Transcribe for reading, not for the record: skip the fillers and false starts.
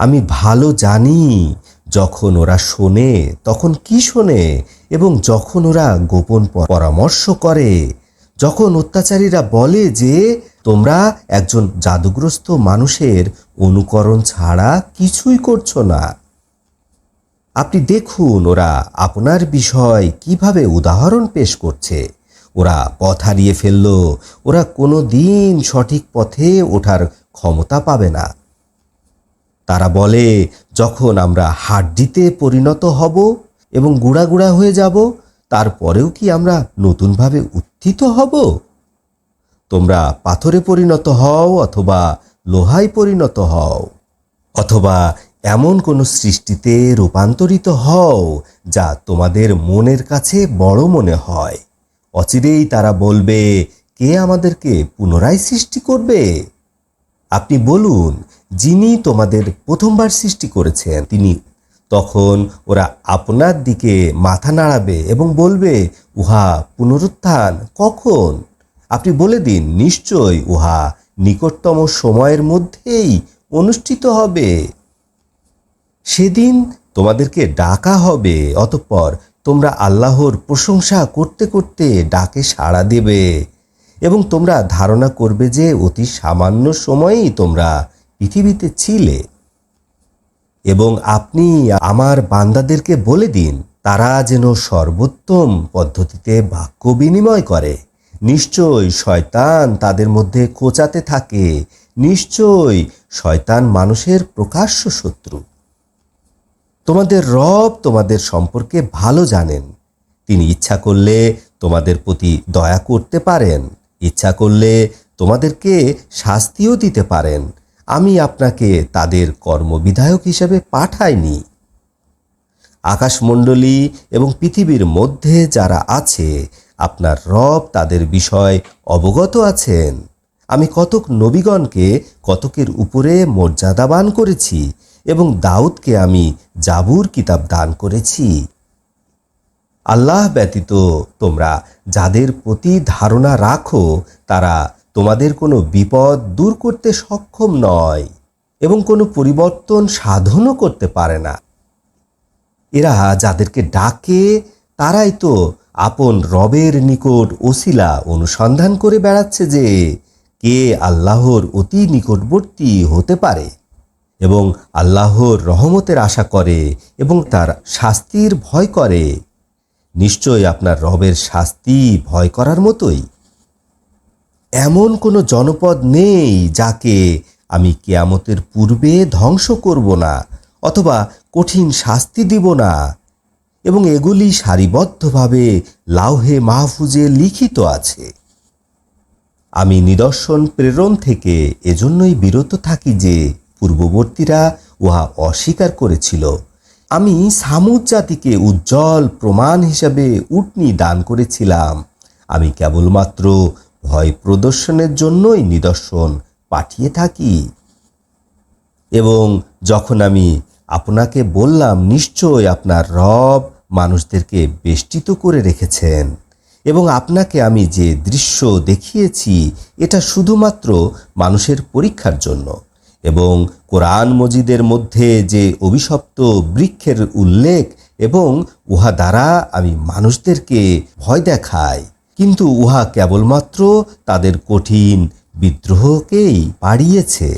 আমি ভালো জানি যখন ওরা শোনে তখন কি শোনে এবং যখন ওরা গোপন পরামর্শ করে, যখন অত্যাচারীরা বলে যে তোমরা একজন জাদুগ্রস্ত মানুষের অনুকরণ ছাড়া কিছুই করছো না। আপনি দেখুন ওরা আপনার বিষয় কিভাবে উদাহরণ পেশ করছে। ওরা পথ হারিয়ে ফেলল, ওরা কোনো দিন সঠিক পথে ওঠার ক্ষমতা পাবে না। তারা বলে যখন আমরা হাড্ডিতে পরিণত হব এবং গুঁড়া গুঁড়া হয়ে যাব, তারপরেও কি আমরা নতুনভাবে উত্থিত হব? তোমরা পাথরে পরিণত হও অথবা লোহায় পরিণত হও, অথবা এমন কোনো সৃষ্টিতে রূপান্তরিত হও যা তোমাদের মনের কাছে বড় মনে হয়। অচিরেই তারা বলবে, কে আমাদেরকে পুনরায় সৃষ্টি করবে? আপনি বলুন, যিনি তোমাদের প্রথমবার সৃষ্টি করেছেন তিনি। তখন ওরা আপনার দিকে মাথা নাড়াবে এবং বলবে, উহা পুনরুত্থান কখন? আপনি বলে দিন, নিশ্চয় উহা নিকটতম সময়ের মধ্যেই অনুষ্ঠিত হবে। সেদিন তোমাদেরকে ডাকা হবে, অতঃপর তোমরা আল্লাহর প্রশংসা করতে করতে ডাকে সাড়া দেবে এবং তোমরা ধারণা করবে যে অতি সামান্য সময়েই তোমরা পৃথিবীতে ছিলে। এবং আপনি আমার বান্দাদেরকে বলে দিন, তারা যেন সর্বোত্তম পদ্ধতিতে বাক্য বিনিময় করে। নিশ্চয় শয়তান তাদের মধ্যে খোঁচাতে থাকে, নিশ্চয় শয়তান মানুষের প্রকাশ্য শত্রু। তোমাদের রব তোমাদের সম্পর্কে ভালো জানেন। তিনি ইচ্ছা করলে তোমাদের প্রতি দয়া করতে পারেন, ইচ্ছা করলে তোমাদেরকে শাস্তিও দিতে পারেন। আমি আপনাকে তাদের কর্মবিধায়ক হিসেবে পাঠাইনি। আকাশমণ্ডলী এবং পৃথিবীর মধ্যে যারা আছে, আপনার রব তাদের বিষয় অবগত আছেন। আমি কতক নবীগণকে কতকের উপরে মর্যাদাবান করেছি এবং দাউদকে আমি জাবুর কিতাব দান করেছি। আল্লাহ ব্যতীত তোমরা যাদের প্রতি ধারণা রাখো, তারা তোমাদের কোনো বিপদ দূর করতে সক্ষম নয় এবং কোনো পরিবর্তন সাধনও করতে পারে না। এরা যাদেরকে ডাকে তারাই তো আপন রবের নিকট ওসিলা অনুসন্ধান করে বেড়াচ্ছে যে কে আল্লাহর অতি নিকটবর্তী হতে পারে এবং আল্লাহর রহমতের আশা করে এবং তার শাস্তির ভয় করে। নিশ্চয় আপনার রবের শাস্তি ভয় করার মতোই। এমন কোনো জনপদ নেই যাকে আমি কিয়ামতের পূর্বে ধ্বংস করব না অথবা কঠিন শাস্তি দিব না, এবং এগুলি সারিবদ্ধভাবে লাউহে মাহফুজে লিখিত আছে। আমি নিদর্শন প্রেরণ থেকে এজন্যই বিরত থাকি যে পূর্ববর্তীরা উহা অস্বীকার করেছিল। আমি সামুদ জাতিকে উজ্জ্বল প্রমাণ হিসাবে উটনি দান করেছিলাম। আমি কেবলমাত্র ভয় প্রদর্শনের জন্যই নিদর্শন পাঠিয়ে থাকি। এবং যখন আমি আপনাকে বললাম, নিশ্চয় আপনার রব মানুষদেরকে বেষ্টিত করে রেখেছেন এবং আপনাকে আমি যে দৃশ্য দেখিয়েছি এটা শুধুমাত্র মানুষের পরীক্ষার জন্য, এবং কোরআন মজিদের মধ্যে যে অভিশপ্ত বৃক্ষের উল্লেখ এবং উহা দ্বারা আমি মানুষদেরকে ভয় দেখাই, কিন্তু উহা কেবলমাত্র তাদের কঠিন বিদ্রোহকেই বাড়িয়েছে।